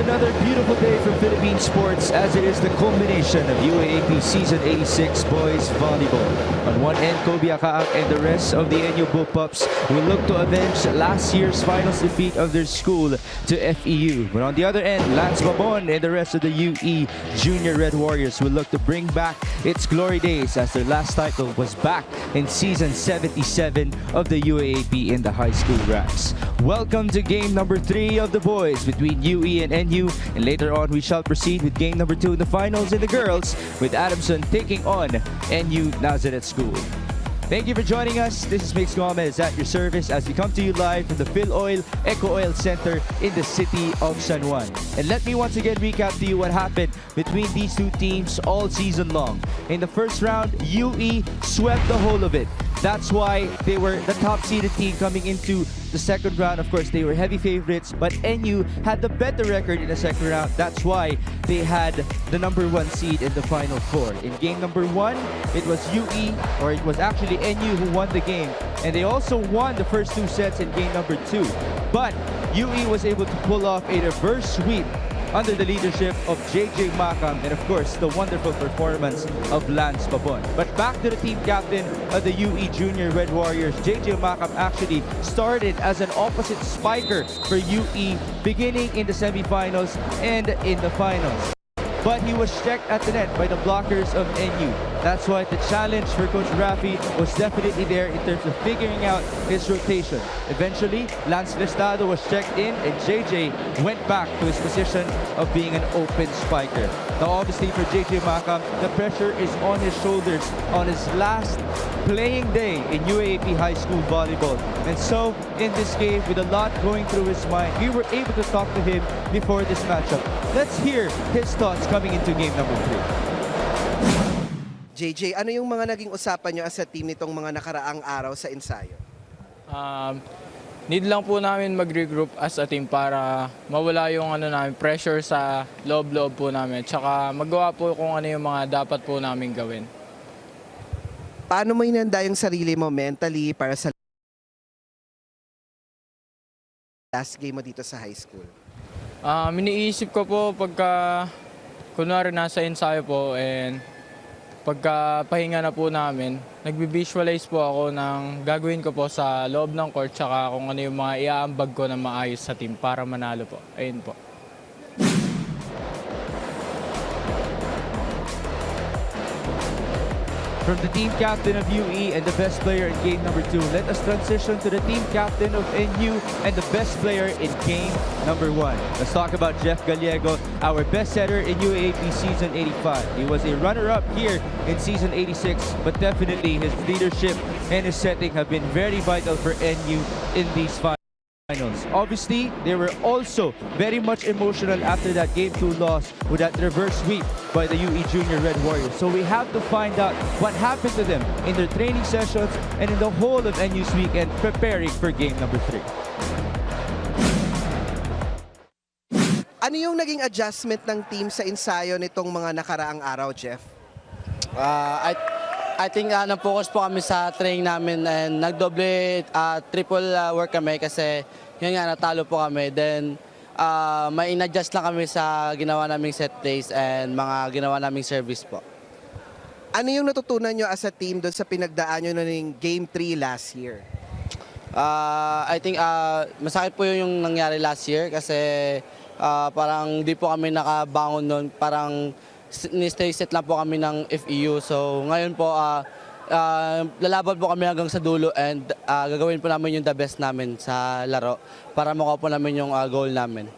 another beautiful day for Philippine sports as it is the culmination of UAAP Season 86 Boys Volleyball. On one end, Kobe Akaak and the rest of the NU Bullpups will look to avenge last year's finals defeat of their school to FEU. But on the other end, Lance Babon and the rest of the UE Junior Red Warriors will look to bring back its glory days as their last title was back in Season 77 of the UAAP in the high school ranks. Welcome to game number 3 of the boys between UE and NU, and later on we shall proceed with game number 2 in the finals in the girls with Adamson taking on NU Nazareth School. Thank you for joining us. This is Mix Gomez at your service as we come to you live from the Phil Oil Eco Oil Center in the city of San Juan. And let me once again recap to you what happened between these two teams all season long. In the first round, UE swept the whole of it. That's why they were the top-seeded team coming into the second round. Of course, they were heavy favorites, but NU had the better record in the second round. That's why they had the number 1 seed in the Final Four. In game number 1, it was UE, or it was actually NU who won the game. And they also won the first 2 sets in game number 2. But UE was able to pull off a reverse sweep under the leadership of JJ Makam and of course the wonderful performance of Lance Babon. But back to the team captain of the UE Junior Red Warriors, JJ Makam actually started as an opposite spiker for UE beginning in the semifinals and in the finals. But he was checked at the net by the blockers of NU. That's why the challenge for Coach Rafi was definitely there in terms of figuring out his rotation. Eventually, Lance Lestado was checked in and JJ went back to his position of being an open spiker. Now obviously for JJ Makam, the pressure is on his shoulders on his last playing day in UAAP high school volleyball. And so in this game, with a lot going through his mind, we were able to talk to him before this matchup. Let's hear his thoughts coming into game number 3. JJ, ano yung mga naging usapan nyo as a team nitong mga nakaraang araw sa ensayo? Need lang po namin mag-regroup as a team para mawala yung pressure sa loob-loob po namin. Tsaka magawa po kung ano yung mga dapat po namin gawin. Paano mo inanda yung sarili mo mentally para sa last game mo dito sa high school? Iniisip ko po pagka kunwari nasa ensayo po and pagka pahinga na po namin, nagbi-visualize po ako ng gagawin ko po sa loob ng court tsaka kung ano yung mga iaambag ko na maayos sa team para manalo po. Ayun po. From the team captain of UE and the best player in game number 2, let us transition to the team captain of NU and the best player in game number 1. Let's talk about Jeff Gallego, our best setter in UAAP Season 85. He was a runner-up here in Season 86, but definitely his leadership and his setting have been very vital for NU in these finals. Obviously, they were also very much emotional after that Game 2 loss with that reverse sweep by the UE Junior Red Warriors. So we have to find out what happened to them in their training sessions and in the whole of NU's weekend preparing for game number 3. Ano yung naging adjustment ng team sa ensayo nitong mga nakaraang araw, Jeff? I think na-focus po kami sa training namin and nagdoble, triple work kami kasi yun nga, natalo po kami. Then, may in-adjust lang kami sa ginawa naming set plays and mga ginawa naming service po. Ano yung natutunan nyo as a team doon sa pinagdaan nyo ng Game 3 last year? I think masakit po yung nangyari last year kasi parang di po kami nakabangon noon. Parang ni-stay set lang po kami ng FEU. So ngayon po, lalaban po kami hanggang sa dulo and gagawin po namin yung the best namin sa laro para makuha po namin yung goal namin.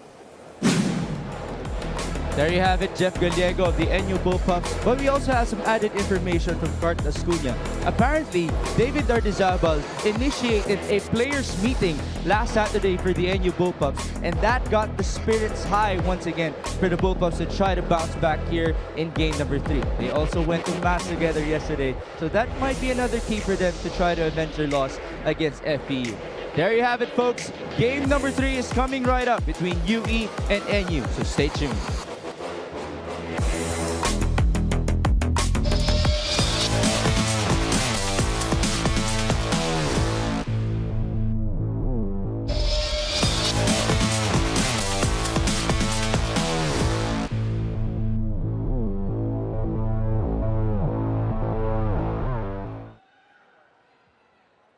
There you have it, Jeff Gallego of the NU Bullpups. But we also have some added information from Cart Ascuna. Apparently, David Ardizabal initiated a players meeting last Saturday for the NU Bullpups, and that got the spirits high once again for the Bullpups to try to bounce back here in game number 3. They also went to mass together yesterday, so that might be another key for them to try to avenge their loss against FEU. There you have it, folks. Game number 3 is coming right up between UE and NU, so stay tuned.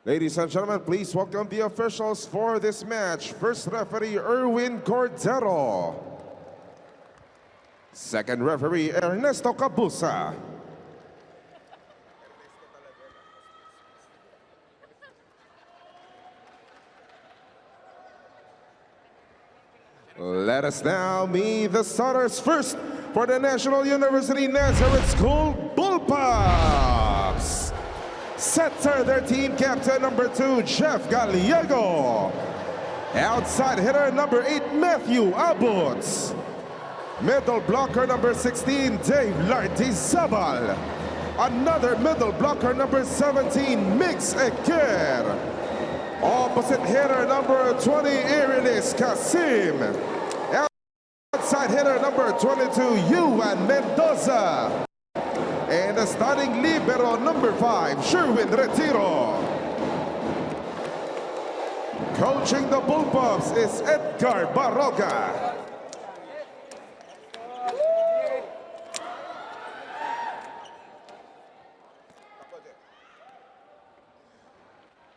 Ladies and gentlemen, please welcome the officials for this match. First referee, Erwin Cordero. Second referee, Ernesto Cabusa. Let us now meet the starters. First, for the National University Nazareth School Bullpups. Setter, their team captain, number 2, Jeff Gallego. Outside hitter, number 8, Matthew Abots. Middle blocker, number 16, Dave Lartizabal. Another middle blocker, number 17, Mix Eker. Opposite hitter, number 20, Irilis Kasim. Outside hitter, number 22, Yuan Mendoza. And the starting libero, number 5, Sherwin Retiro. Coaching the Bullpups is Edgar Baroga.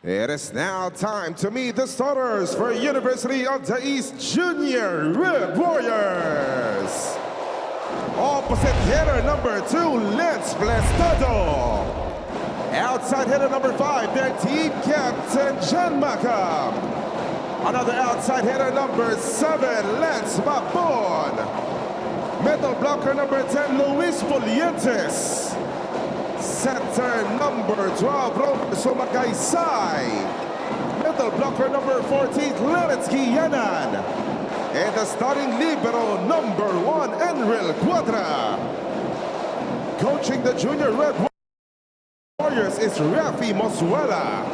It is now time to meet the starters for University of the East Junior Red Warriors. Opposite hitter number 2, Lance Plestado. Outside hitter number 5, their team captain, John Macam. Another outside hitter number 7, Lance Babon. Middle blocker number 10, Luis Polientes. Center number 12, Roberto Magaysay. Middle blocker number 14, Clarence Guillanan. And the starting libero, number 1, Enril Cuadra. Coaching the Junior Red Warriors is Rafi Mosuela.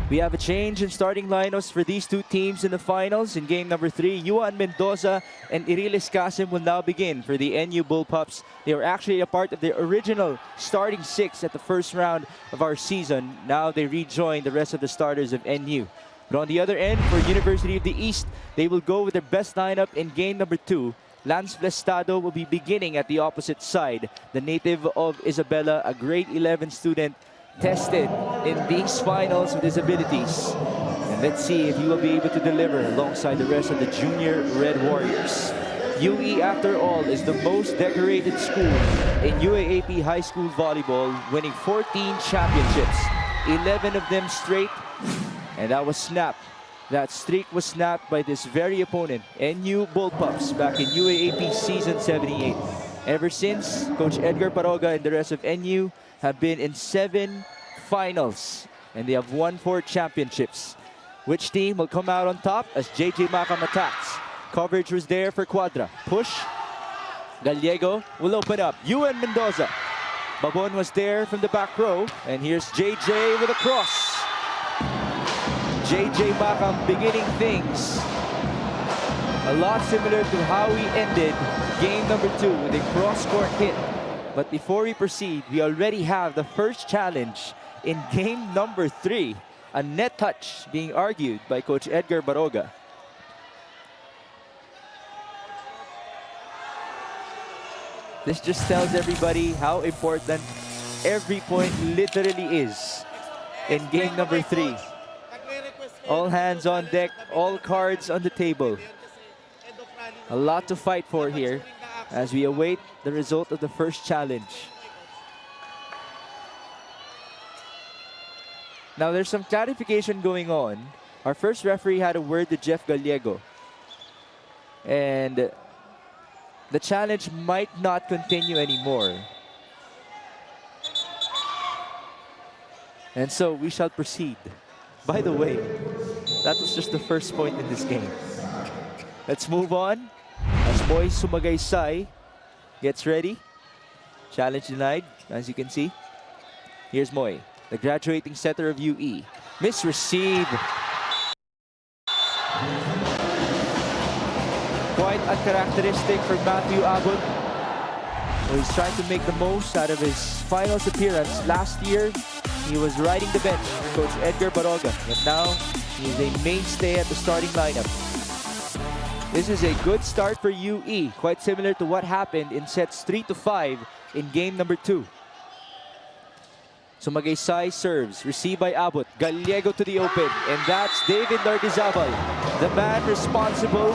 We have a change in starting lineups for these two teams in the finals. In game number 3, Yuan Mendoza and Irilis Kasim will now begin for the NU Bullpups. They were actually a part of the original starting 6 at the first round of our season. Now they rejoin the rest of the starters of NU. But on the other end, for University of the East, they will go with their best lineup in game number 2. Lance Flestado will be beginning at the opposite side. The native of Isabela, a grade 11 student, tested in these finals with his abilities. And let's see if he will be able to deliver alongside the rest of the Junior Red Warriors. UE, after all, is the most decorated school in UAAP high school volleyball, winning 14 championships, 11 of them straight, and that was snapped. That streak was snapped by this very opponent, NU Bullpups, back in UAAP season 78. Ever since, Coach Edgar Baroga and the rest of NU have been in 7 finals, and they have won 4 championships. Which team will come out on top as JJ Macam attacks? Coverage was there for Cuadra. Push. Gallego will open up. Yuan Mendoza. Babon was there from the back row, and here's JJ with a cross. JJ Macam beginning things a lot similar to how we ended game number 2 with a cross-court hit. But before we proceed, we already have the first challenge in game number 3. A net touch being argued by Coach Edgar Baroga. This just tells everybody how important every point literally is in game number 3. All hands on deck, all cards on the table. A lot to fight for here as we await the result of the first challenge. Now there's some clarification going on. Our first referee had a word to Jeff Gallego, and the challenge might not continue anymore. And so we shall proceed. By the way, that was just the first point in this game. Let's move on as Moy Sumagaysay gets ready. Challenge denied, as you can see. Here's Moy, the graduating setter of UE. Misreceive. Quite uncharacteristic for Matthew Abbott. So he's trying to make the most out of his finals appearance. Last year, he was riding the bench for Coach Edgar Baroga. But now, he is a mainstay at the starting lineup. This is a good start for UE, quite similar to what happened in sets 3-5 in game number 2. So Magaysay serves, received by Abot, Gallego to the open, and that's David Lardizabal, the man responsible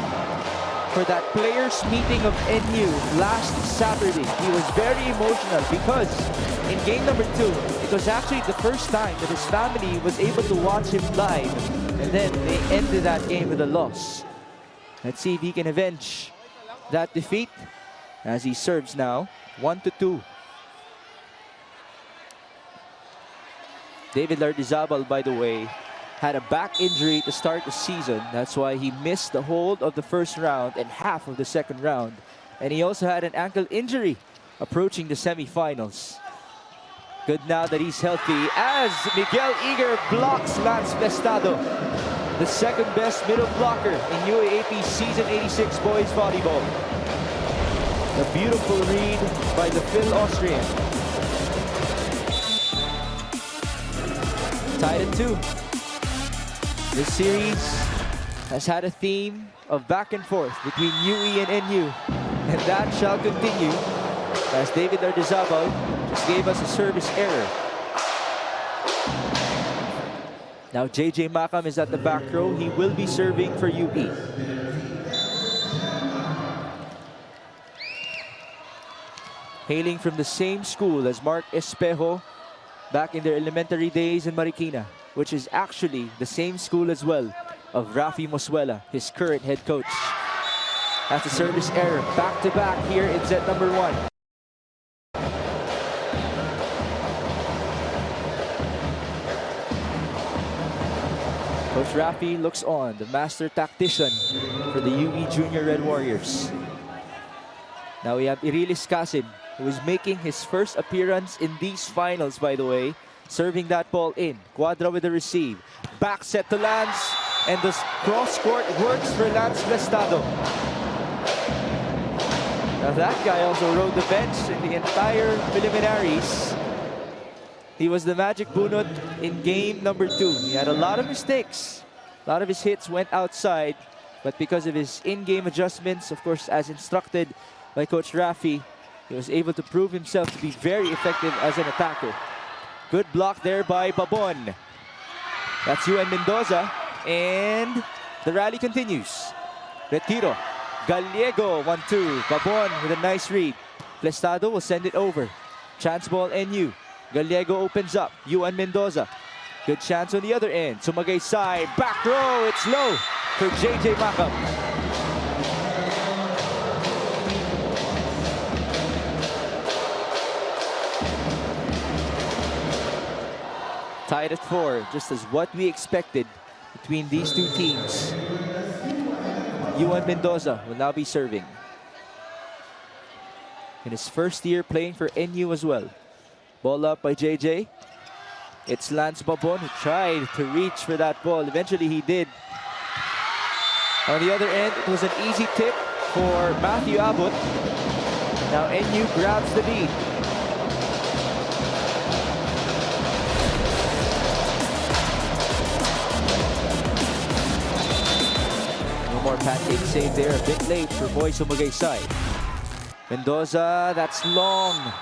for that players meeting of NU last Saturday. He was very emotional because in game number 2, it was actually the first time that his family was able to watch him live, and then they ended that game with a loss. Let's see if he can avenge that defeat as he serves now 1-2. David Lardizabal, by the way, had a back injury to start the season. That's why he missed the whole of the first round and half of the second round. And he also had an ankle injury approaching the semifinals. Good now that he's healthy as Miguel Eager blocks Lance Vestado, the second best middle blocker in UAAP Season 86 Boys Volleyball. A beautiful read by the Phil Austrian. Tied at 2. This series has had a theme of back and forth between UE and NU, and that shall continue as David Lardizabal just gave us a service error. Now JJ Makam is at the back row. He will be serving for UE. Hailing from the same school as Mark Espejo back in their elementary days in Marikina, which is actually the same school as well of Rafi Moswela, his current head coach. That's a service error. Back-to-back here in set number 1. Coach Rafi looks on, the master tactician for the UE Junior Red Warriors. Now we have Irilis Kasim, who is making his first appearance in these finals, by the way, serving that ball in. Quadra with the receive. Back set to Lance, and the cross-court works for Lance Vestado. Now that guy also rode the bench in the entire preliminaries. He was the magic bunot in game number 2. He had a lot of mistakes. A lot of his hits went outside, but because of his in-game adjustments, of course, as instructed by Coach Rafi, he was able to prove himself to be very effective as an attacker. Good block there by Babon. That's UN Mendoza, and the rally continues. Retiro. Gallego, 1-2. Babon with a nice read. Plestado will send it over. Chance ball NU. Gallego opens up. UN Mendoza. Good chance on the other end. Magaysay, back row. It's low for JJ Makam. Tied at 4, just as what we expected between these two teams. UN Mendoza will now be serving. In his first year playing for NU as well. Ball up by JJ. It's Lance Babon who tried to reach for that ball. Eventually he did. On the other end, it was an easy tip for Matthew Abbott. Now NU grabs the lead. More pancake save there, a bit late for Boys Magaysay. Mendoza, that's long.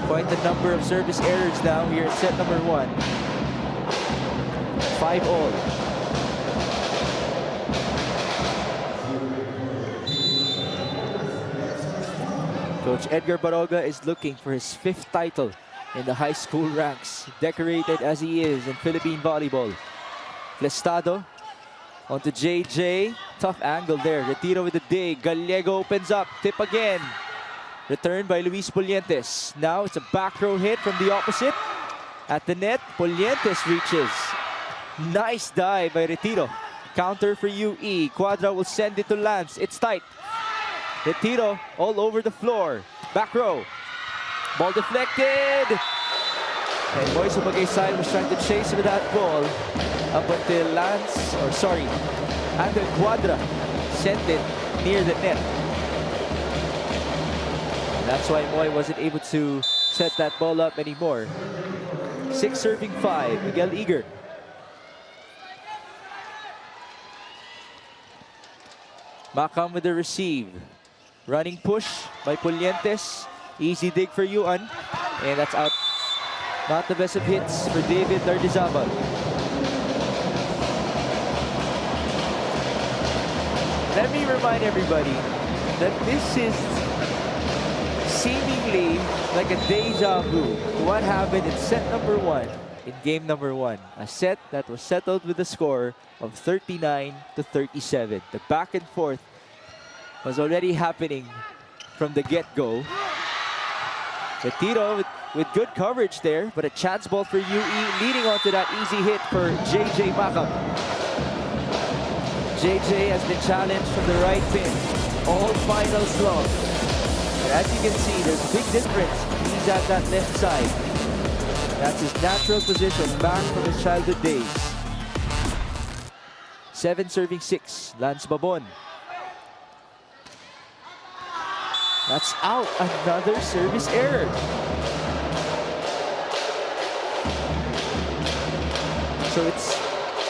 Quite the number of service errors now here at set number 1. 5 all. Coach Edgar Baroga is looking for his 5th title in the high school ranks, decorated as he is in Philippine volleyball. Plestado onto JJ. Tough angle there. Retiro with the dig. Gallego opens up. Tip again. Return by Luis Polientes. Now it's a back row hit from the opposite. At the net, Polientes reaches. Nice dive by Retiro. Counter for UE. Quadra will send it to Lance. It's tight. Retiro all over the floor. Back row. Ball deflected. And Boys Magaysay was trying to chase with that ball up until until Quadra sent it near the net. And that's why Moy wasn't able to set that ball up anymore. 6 serving 5, Miguel Eager. Macam with the receive. Running push by Pulientes. Easy dig for Yuan. And that's out. Not the best of hits for David Lardizabal. Let me remind everybody that this is seemingly like a deja vu to what happened in set number 1 in game number 1. A set that was settled with a score of 39-37. The back and forth was already happening from the get-go. Retiro with good coverage there, but a chance ball for UE, leading on to that easy hit for JJ Macam. JJ has been challenged from the right pin, all finals long. And as you can see, there's a big difference. He's at that left side. That's his natural position, back from his childhood days. 7 serving 6, Lance Babon. That's out, another service error. So it's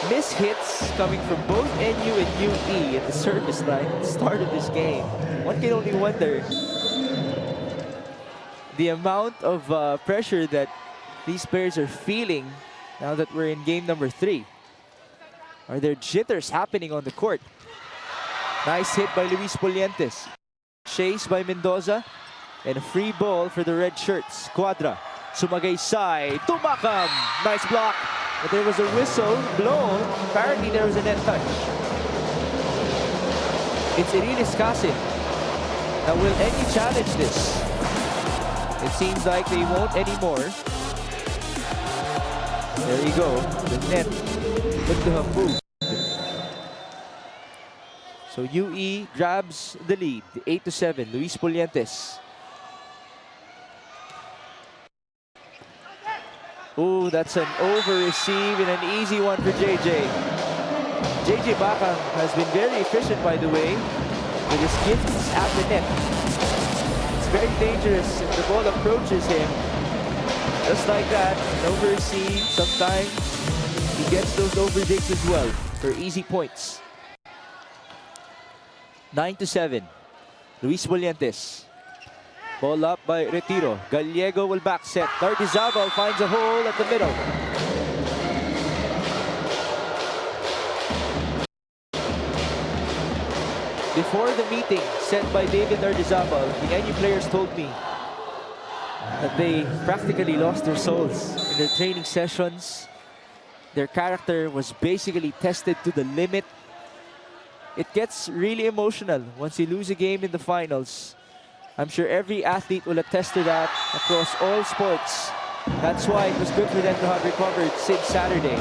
mishits coming from both NU and UE at the service line at the start of this game. One can only wonder the amount of pressure that these players are feeling now that we're in game number 3. Are there jitters happening on the court? Nice hit by Luis Pulientes. Chase by Mendoza. And a free ball for the red shirts. Quadra. Sumagay side. Tumakam. Nice block. But there was a whistle blown. Apparently there was a net touch. It's Irinis Kasim. Now will any challenge this? It seems like they won't anymore. There you go. The net looked to have moved. So UE grabs the lead, 8-7. Luis Pulientes. Oh, that's an over-receive and an easy one for JJ. JJ Bakang has been very efficient, by the way, with his gifts at the net. It's very dangerous if the ball approaches him. Just like that, an over-receive. Sometimes he gets those over-digs as well for easy points. 9-7. Luis Pulientes. Ball up by Retiro. Gallego will back set. Lardizabal finds a hole at the middle. Before the meeting set by David Lardizabal, the NU players told me that they practically lost their souls in their training sessions. Their character was basically tested to the limit. It gets really emotional once you lose a game in the finals. I'm sure every athlete will attest to that across all sports. That's why it was good for them to have recovered since Saturday.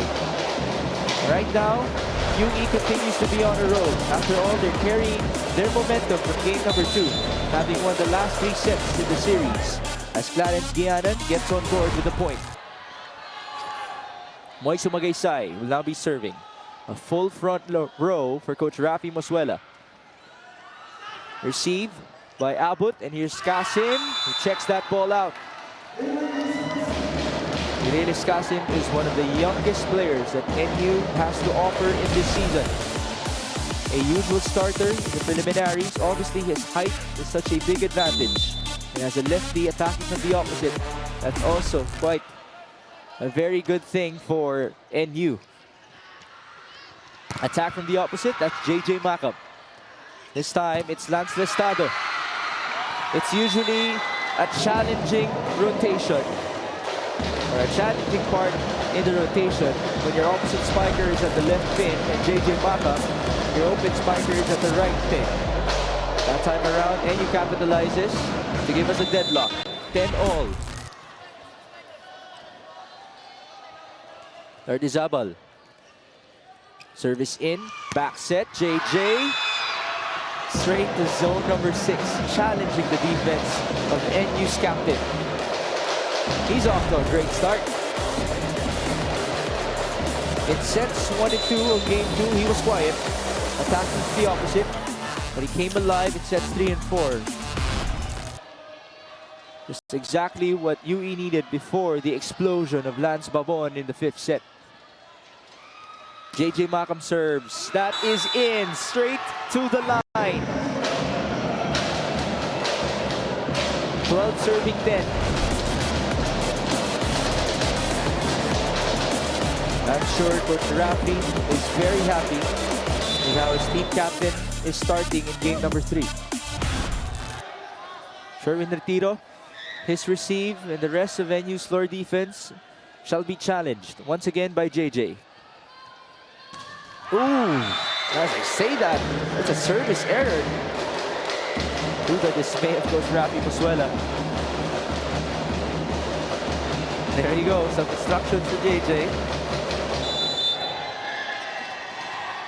Right now, UE continues to be on a roll. After all, they're carrying their momentum from game number 2, having won the last 3 sets in the series, as Clarence Guianan gets on board with a point. Moy Sumagaysay will now be serving. A full front row for Coach Rafi Moswela. Receive by Abut, and here's Kasim, who checks that ball out. Irinis Kasim is one of the youngest players that NU has to offer in this season. A usual starter in the preliminaries. Obviously, his height is such a big advantage. And as a lefty attacking from the opposite, that's also quite a very good thing for NU. Attack from the opposite, that's JJ Macam. This time, it's Lance Lestado. It's usually a challenging rotation, or a challenging part in the rotation when your opposite spiker is at the left pin and JJ Macam, your open spiker is at the right pin. That time around, NU capitalizes to give us a deadlock. 10-all. Lardizabal. Service in, back set, JJ. Straight to zone number 6, challenging the defense of NU's captain. He's off to a great start. In sets 1 and 2 of game 2, he was quiet, attacking to the opposite, but he came alive in sets 3 and 4. Just exactly what UE needed before the explosion of Lance Babon in the 5th set. JJ Macam serves. That is in, straight to the line. 12 serving 10. I'm sure Coach Rafi is very happy with how his team captain is starting in game number 3. Sherwin Retiro, his receive, and the rest of NU's floor defense shall be challenged once again by JJ. Ooh, as I say that, it's a service error. To the dismay of Coach Rafi Musuela. There you go, some instructions for JJ.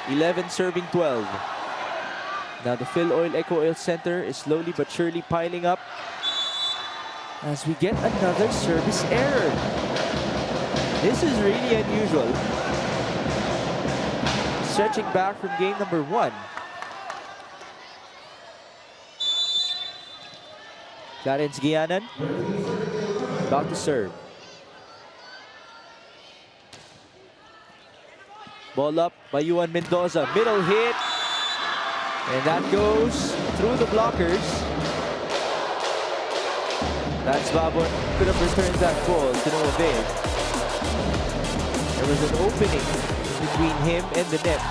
11 serving 12. Now the Phil Oil Eco Oil Center is slowly but surely piling up as we get another service error. This is really unusual. Stretching back from game number 1. Clarence Guianan about to serve. Ball up by Juan Mendoza. Middle hit. And that goes through the blockers. That's Babon. Could have returned that ball to no avail. There was an opening between him and the net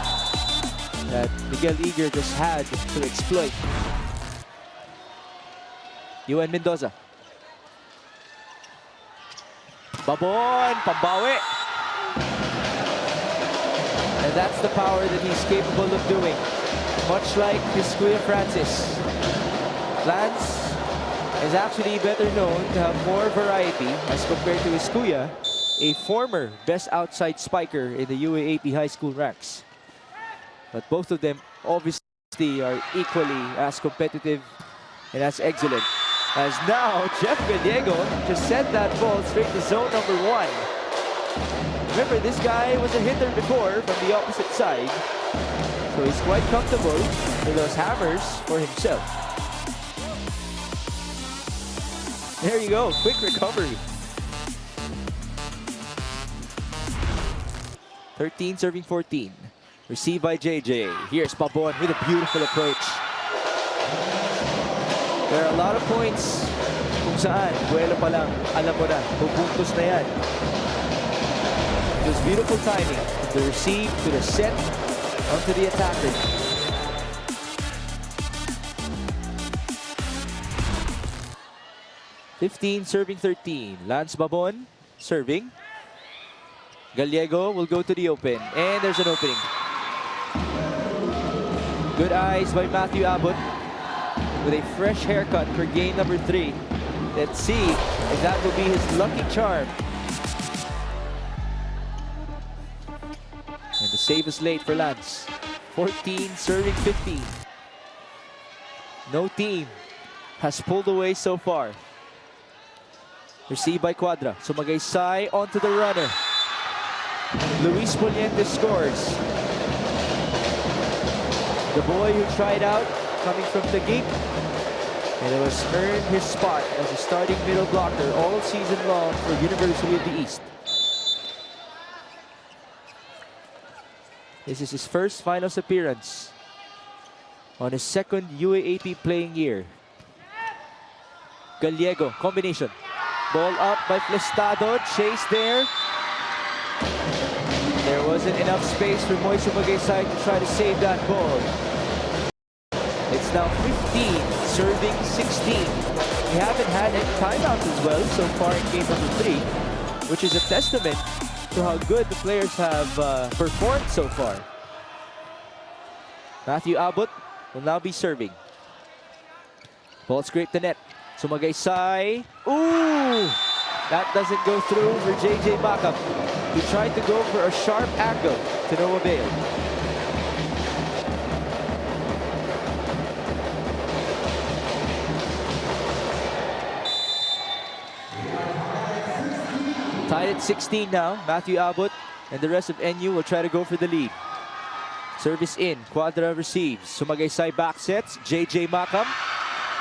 that Miguel Eager just had to exploit. Juan Mendoza. Babon, pambawi. And that's the power that he's capable of doing. Much like his Kuya Francis. Lance is actually better known to have more variety as compared to his Kuya, a former best outside spiker in the UAAP high school ranks. But both of them obviously are equally as competitive and as excellent. As now, Jeff Gallego just sent that ball straight to zone number 1. Remember, this guy was a hitter before from the opposite side. So he's quite comfortable with those hammers for himself. There you go, quick recovery. 13 serving 14. Received by JJ. Here's Babon with a beautiful approach. There are a lot of points kung saan, buwelo pa lang, alam mo na, pupuntos na yan. It was beautiful timing from the receive to the set onto the attacker. (15 serving 13). Lance Babon serving. Gallego will go to the open, and there's an opening. Good eyes by Matthew Abbott with a fresh haircut for game number 3. Let's see if that will be his lucky charm. And the save is late for Lance. 14 serving 15. No team has pulled away so far. Received by Quadra. Sumagaysay onto the runner. Luis Poliente scores. The boy who tried out coming from Taguig, and it was earned his spot as a starting middle blocker all season long for University of the East. This is his first finals appearance on his second UAAP playing year. Gallego, combination. Ball up by Flestado, chase there. There wasn't enough space for Moiso Magaysay to try to save that ball. It's now 15, serving 16. We haven't had any timeouts as well so far in game number 3, which is a testament to how good the players have performed so far. Matthew Abbott will now be serving. Ball scraped the net. Sumagaysay. Ooh! That doesn't go through for JJ Macam. He tried to go for a sharp angle to no avail. Tied at 16 now. Matthew Abbott and the rest of NU will try to go for the lead. Service in. Quadra receives. Sumagaysay back sets. JJ Macam.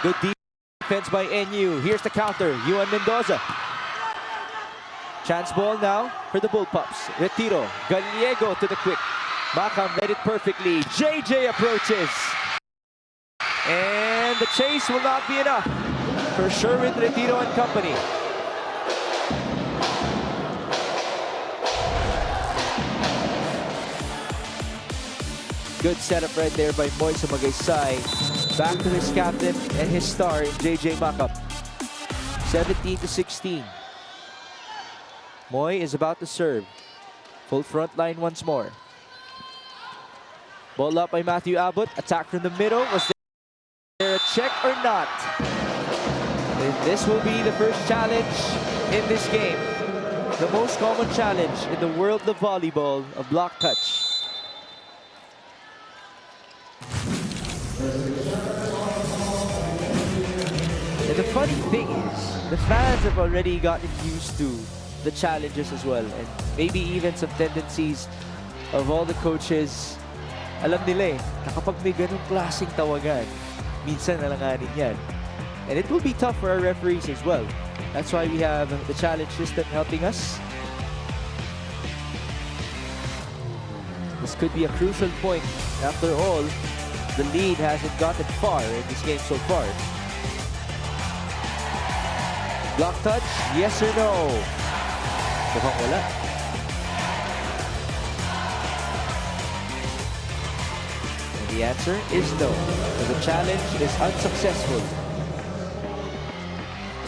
Good defense by NU. Here's the counter. Juan Mendoza. Chance ball now for the Bullpups. Retiro. Gallego to the quick. Macam read it perfectly. JJ approaches. And the chase will not be enough for Sherwin Retiro and company. Good setup right there by Moy Sumagaysay. Back to his captain and his star in JJ Makap. 17-16. Moy is about to serve. Full front line once more. Ball up by Matthew Abbott. Attack from the middle. Was there a check or not? This will be the first challenge in this game. The most common challenge in the world of volleyball, a block touch. And the funny thing is, the fans have already gotten used to the challenges as well, and maybe even some tendencies of all the coaches. Alam nila na kapag may ganung klaseng tawagan, minsan nalanganin yan. And it will be tough for our referees as well. That's why we have the challenge system helping us. This could be a crucial point. After all, the lead hasn't gotten far in this game so far. Block touch, yes or no? Mukhang wala. And the answer is no. The challenge is unsuccessful.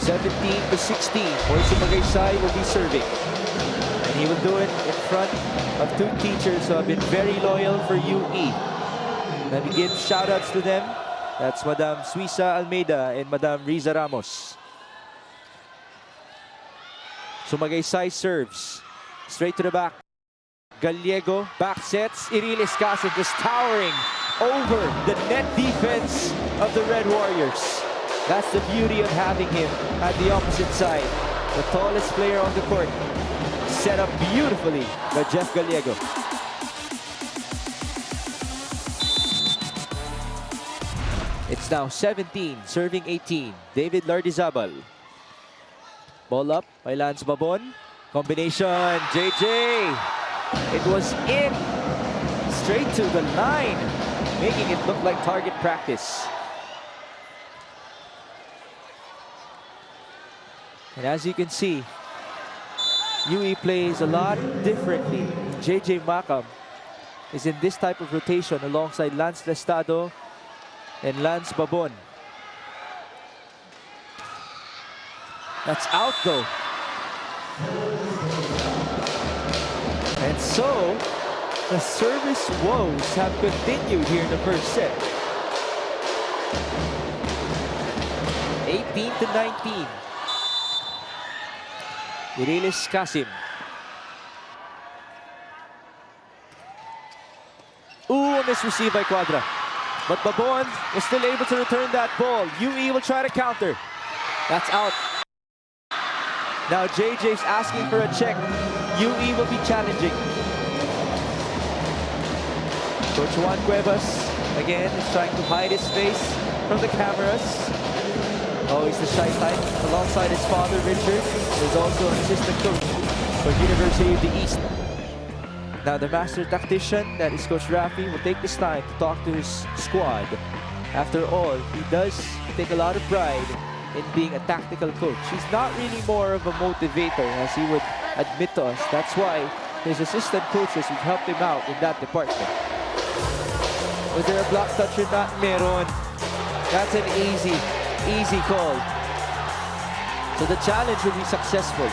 17-16. Moy Sumagaysay will be serving. And he will do it in front of two teachers who have been very loyal for UE. Let me give shout-outs to them. That's Madam Suisa Almeida and Madam Riza Ramos. Sumagaysay serves. Straight to the back. Gallego back sets. Irilis Casim just towering over the net defense of the Red Warriors. That's the beauty of having him at the opposite side. The tallest player on the court. Set up beautifully by Jeff Gallego. It's now 17, serving 18. David Lardizabal. Ball up by Lance Babon. Combination, JJ. It was in. Straight to the line. Making it look like target practice. And as you can see, UE plays a lot differently. JJ Makam is in this type of rotation alongside Lance Lestado and Lance Babon. That's out though. And so, the service woes have continued here in the first set. 18-19. Irilis Casim. Ooh, misreceived by Quadra. But Babon was still able to return that ball. UE will try to counter. That's out. Now JJ's asking for a check. UE will be challenging. Coach Juan Cuevas, again, is trying to hide his face from the cameras. Oh, he's the shy type. Alongside his father, Richard, who is also an assistant coach for University of the East. Now the master tactician, that is Coach Rafi, will take this time to talk to his squad. After all, he does take a lot of pride in being a tactical coach. He's not really more of a motivator, as he would admit to us. That's why his assistant coaches would help him out in that department. Was there a block touch or not? Meron. That's an easy call. So the challenge will be successful.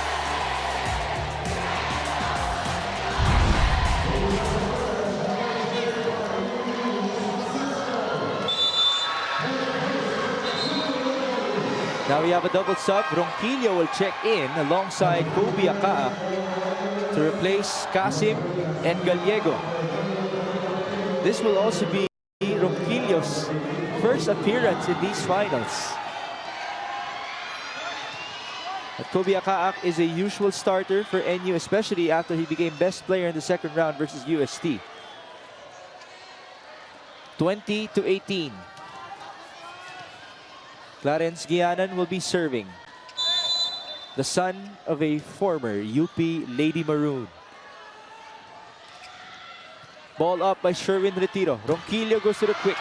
Now we have a double sub. Ronquillo will check in alongside Kobe Akaa to replace Casim and Gallego. This will also be Ronquillo's first appearance in these finals. But Kobe Akaa is a usual starter for NU, especially after he became best player in the second round versus UST. 20-18. Clarence Guianan will be serving. The son of a former UP Lady Maroon. Ball up by Sherwin Retiro. Ronquillo goes to the quick.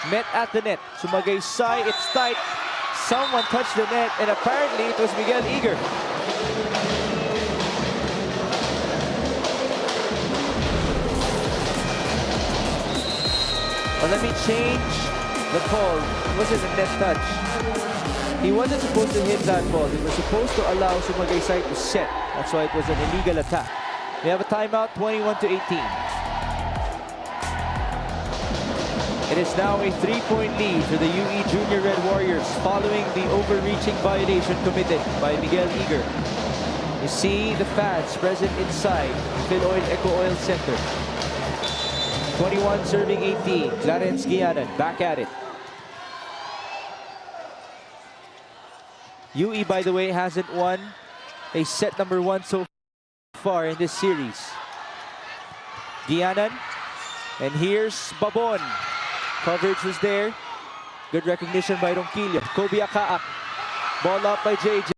met at the net. Sumagaysay, it's tight. Someone touched the net, and apparently it was Miguel Eager. Well, let me change the call. It wasn't a net touch. He wasn't supposed to hit that ball. He was supposed to allow Sumagaysay to set. That's why it was an illegal attack. We have a timeout, 21-18. It is now a 3-point lead for the UE Junior Red Warriors following the overreaching violation committed by Miguel Eager. You see the fans present inside Philoil Eco Oil Center. 21 serving 18. Clarence Guianan back at it. UE, by the way, hasn't won a set number 1 so far in this series. Guianan. And here's Babon. Coverage was there. Good recognition by Ronquillo. Kobe Akaak. Ball up by JJ.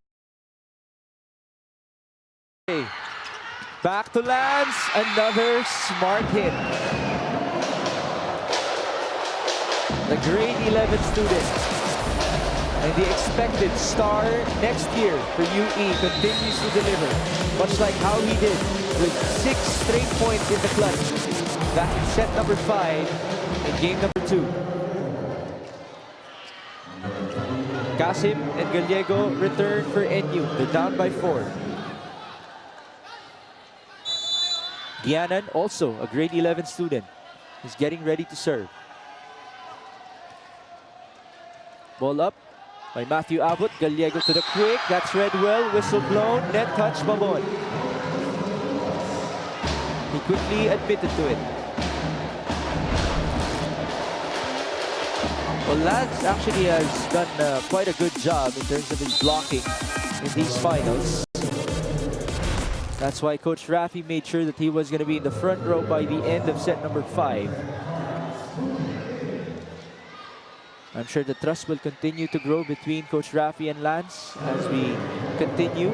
Back to Lance. Another smart hit. The grade 11 student and the expected star next year for UE continues to deliver, much like how he did with 6 straight points in the clutch back in set number 5 in game number 2. Kasim and Gallego return for NU. They're down by 4. Guianan, also a grade 11 student, is getting ready to serve. Ball up by Matthew Abbott. Gallego to the quick. That's read well. Whistle blown. Net touch, Babon. He quickly admitted to it. Well, Lance actually has done quite a good job in terms of his blocking in these finals. That's why Coach Rafi made sure that he was going to be in the front row by the end of set number 5. I'm sure the trust will continue to grow between Coach Rafi and Lance as we continue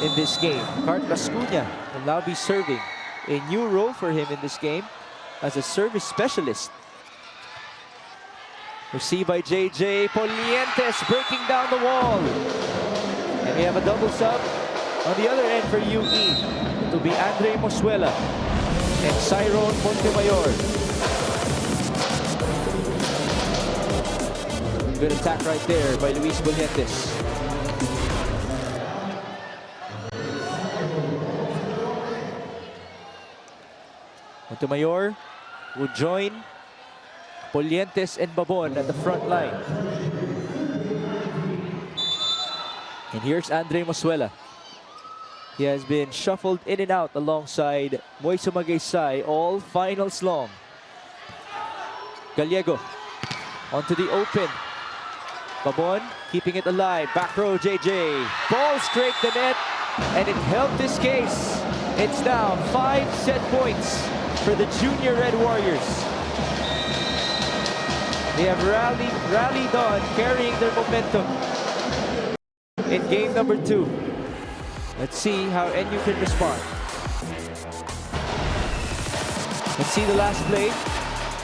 in this game. Carlos Cunha will now be serving. A new role for him in this game as a service specialist. Received by JJ. Polientes breaking down the wall. And we have a double sub on the other end for UE. It will be Andre Mosuela and Cyron Montemayor. Good attack right there by Luis Polientes. Montemayor will join Polientes and Babon at the front line. And here's Andre Mosuela. He has been shuffled in and out alongside Moy Sumagaysay all finals long. Gallego onto the open. Babon keeping it alive. Back row JJ. Ball straight the net, and it helped this case. It's now 5 set points for the Junior Red Warriors. They have rallied on, carrying their momentum in game number 2. Let's see how NU can respond. Let's see the last play.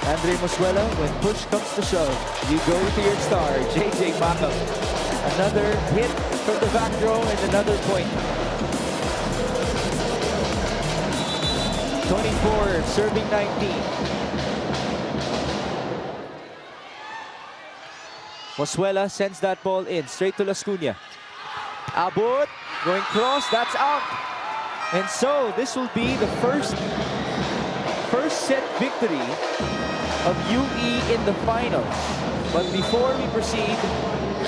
Andre Mosuela, when push comes to shove, you go to your star, JJ Macam. Another hit from the back row and another point. 24, serving 19. Mosuela sends that ball in, straight to Las Cunha. Abot, going cross, that's out. And so, this will be the first set victory of UE in the finals. But before we proceed,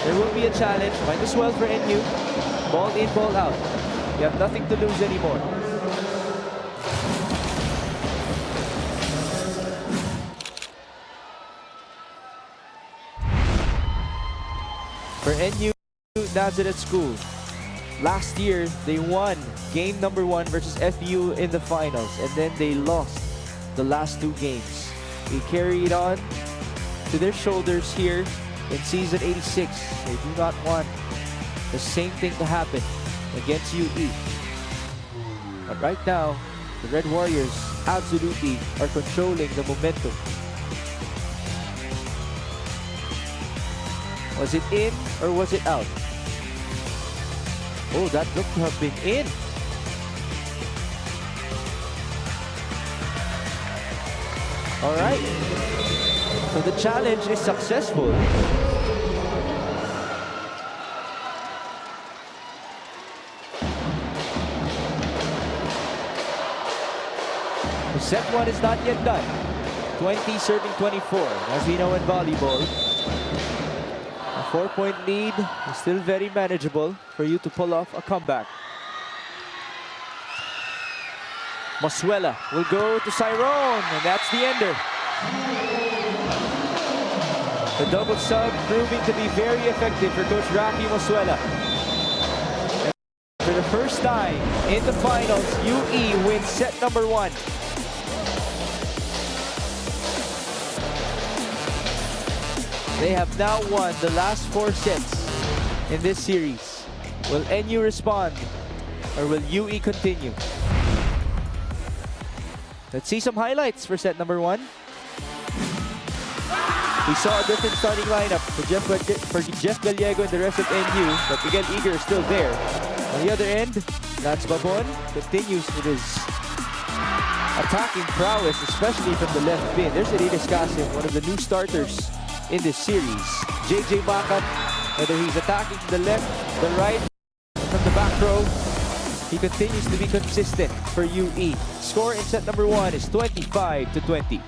there will be a challenge. Might as well for NU. Ball in, ball out. You have nothing to lose anymore. For NU Nazareth School, last year they won game number 1 versus FU in the finals, and then they lost the last 2 games. They carry it on to their shoulders here in season 86. They do not want the same thing to happen against UE. But right now, the Red Warriors absolutely are controlling the momentum. Was it in or was it out? Oh, that looked to have been in. All right. So the challenge is successful. Set one is not yet done. 20 serving 24. As we know in volleyball, a 4-point lead is still very manageable for you to pull off a comeback. Mosuela will go to Cyrone, and that's the ender. The double sub proving to be very effective for Coach Rocky Mosuela. And for the first time in the finals, UE wins set number 1. They have now won the last 4 sets in this series. Will NU respond or will UE continue? Let's see some highlights for set number 1. We saw a different starting lineup for Jeff Gallego and the rest of NU, but Miguel Eager is still there. On the other end, Lance Babon continues with his attacking prowess, especially from the left bin. There's Elias Kasim, one of the new starters in this series. JJ Makat, whether he's attacking to the left, the right, from the back row, he continues to be consistent for UE. Score in set number 1 is 25-20.